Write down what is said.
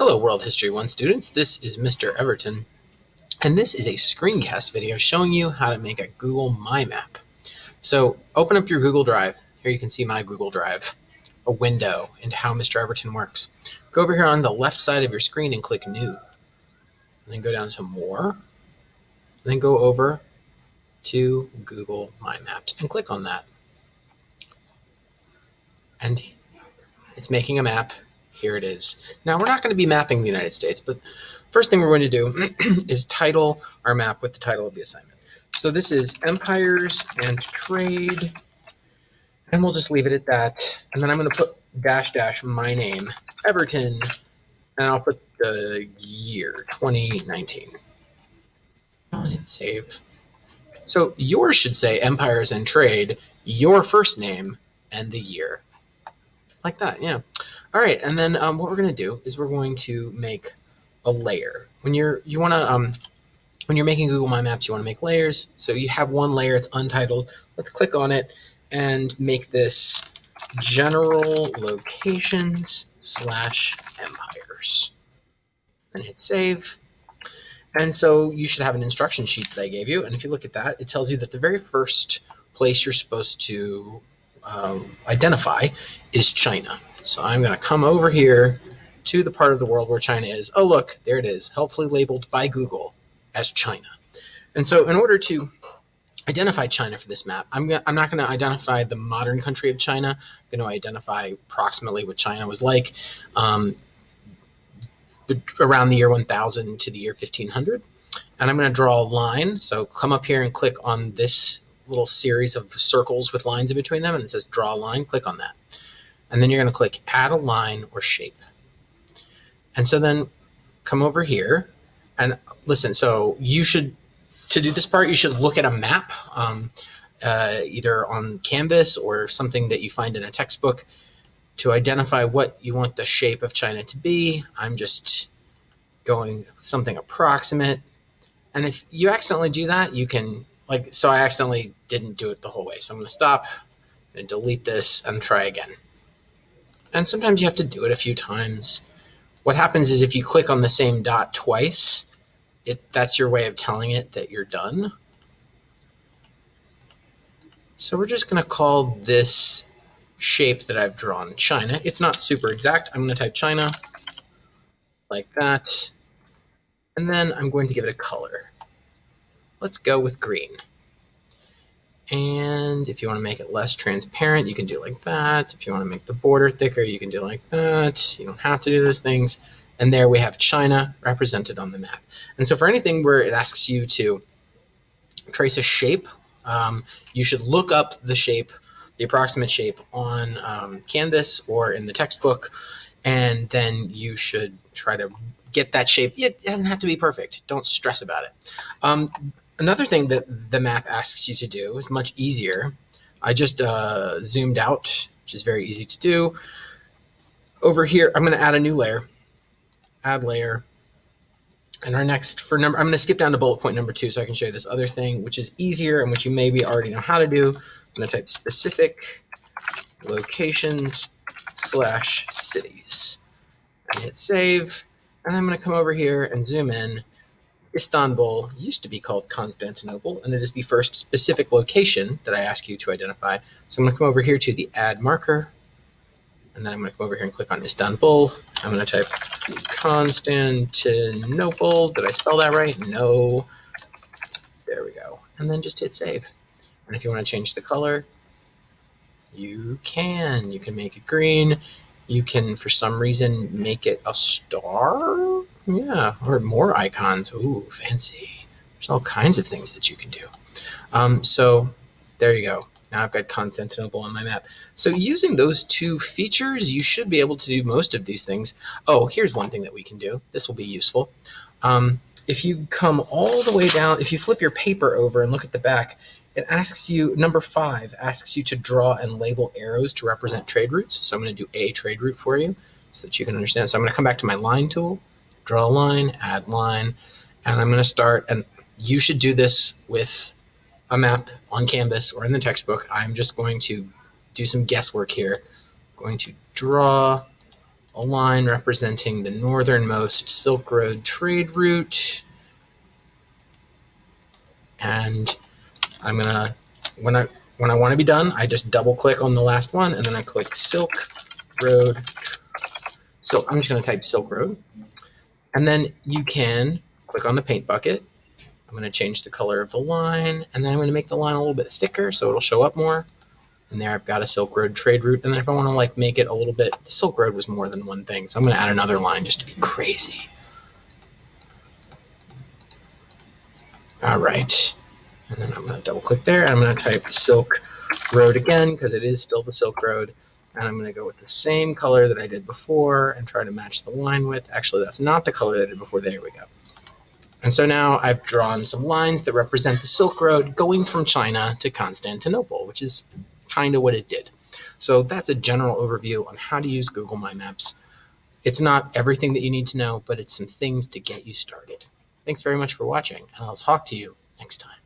Hello World History 1 students, this is Mr. Everton, and this is a screencast video showing you how to make a Google My Map. So open up your Google Drive. Here you can see my Google Drive, a window into how Mr. Everton works. Go over here on the left side of your screen and click New. And then go down to More, and then go over to Google My Maps and click on that. And it's making a map. Here it is. Now, we're not going to be mapping the United States, but first thing we're going to do is title our map with the title of the assignment. So this is Empires and Trade, and we'll just leave it at that. And then I'm going to put -- my name, Everton, and I'll put the year, 2019. Hit save. So yours should say Empires and Trade, your first name, and the year. Like that, yeah. All right, and then what we're going to do is we're going to make a layer. When you're making Google My Maps, you want to make layers. So you have one layer, it's untitled. Let's click on it and make this general locations / empires. And hit save. And so you should have an instruction sheet that I gave you. And if you look at that, it tells you that the very first place you're supposed to identify is China. So I'm going to come over here to the part of the world where China is. Oh, look, there it is, helpfully labeled by Google as China. And so in order to identify China for this map, I'm not going to identify the modern country of China. I'm going to identify approximately what China was like around the year 1000 to the year 1500. And I'm going to draw a line. So come up here and click on this little series of circles with lines in between them, and it says draw a line. Click on that. And then you're going to click add a line or shape. And so then come over here and listen. So you should, to do this part, you should look at a map, either on Canvas or something that you find in a textbook to identify what you want the shape of China to be. I'm just going something approximate. And if you accidentally do that, you can, so I accidentally didn't do it the whole way. So I'm going to stop and delete this and try again. And sometimes you have to do it a few times. What happens is if you click on the same dot twice, that's your way of telling it that you're done. So we're just going to call this shape that I've drawn China. It's not super exact. I'm going to type China like that. And then I'm going to give it a color. Let's go with green. And if you want to make it less transparent, you can do like that. If you want to make the border thicker, you can do like that. You don't have to do those things. And there we have China represented on the map. And so for anything where it asks you to trace a shape, you should look up the shape, the approximate shape on Canvas or in the textbook, and then you should try to get that shape. It doesn't have to be perfect. Don't stress about it. Another thing that the map asks you to do is much easier. I just zoomed out, which is very easy to do. Over here, I'm going to add a new layer. Add layer. And our next, I'm going to skip down to bullet point number 2 so I can show you this other thing, which is easier and which you maybe already know how to do. I'm going to type specific locations / cities. And hit save. And I'm going to come over here and zoom in. Istanbul used to be called Constantinople, and it is the first specific location that I ask you to identify. So I'm going to come over here to the add marker, and then I'm going to come over here and click on Istanbul. I'm going to type Constantinople. Did I spell that right? No. There we go. And then just hit save. And if you want to change the color, you can. You can make it green. You can, for some reason, make it a star. Yeah, or more icons. Ooh, fancy. There's all kinds of things that you can do. So there you go. Now I've got Constantinople on my map. So using those two features, you should be able to do most of these things. Oh, here's one thing that we can do. This will be useful. If you come all the way down, if you flip your paper over and look at the back, it asks you, number 5, asks you to draw and label arrows to represent trade routes. So I'm going to do a trade route for you so that you can understand. So I'm going to come back to my line tool, draw a line, add line, and I'm going to start, and you should do this with a map on Canvas or in the textbook. I'm just going to do some guesswork here. I'm going to draw a line representing the northernmost Silk Road trade route. And I'm gonna, when I want to be done, I just double click on the last one and then I click Silk Road. So I'm just gonna type Silk Road. And then you can click on the paint bucket. I'm gonna change the color of the line, and then I'm gonna make the line a little bit thicker so it'll show up more. And there I've got a Silk Road trade route. And then if I wanna like make it a little bit, the Silk Road was more than one thing. So I'm gonna add another line just to be crazy. All right. And then I'm gonna double click there and I'm gonna type Silk Road again because it is still the Silk Road. And I'm gonna go with the same color that I did before and try to match the line with. Actually, that's not the color that I did before. There we go. And so now I've drawn some lines that represent the Silk Road going from China to Constantinople, which is kind of what it did. So that's a general overview on how to use Google My Maps. It's not everything that you need to know, but it's some things to get you started. Thanks very much for watching, and I'll talk to you next time.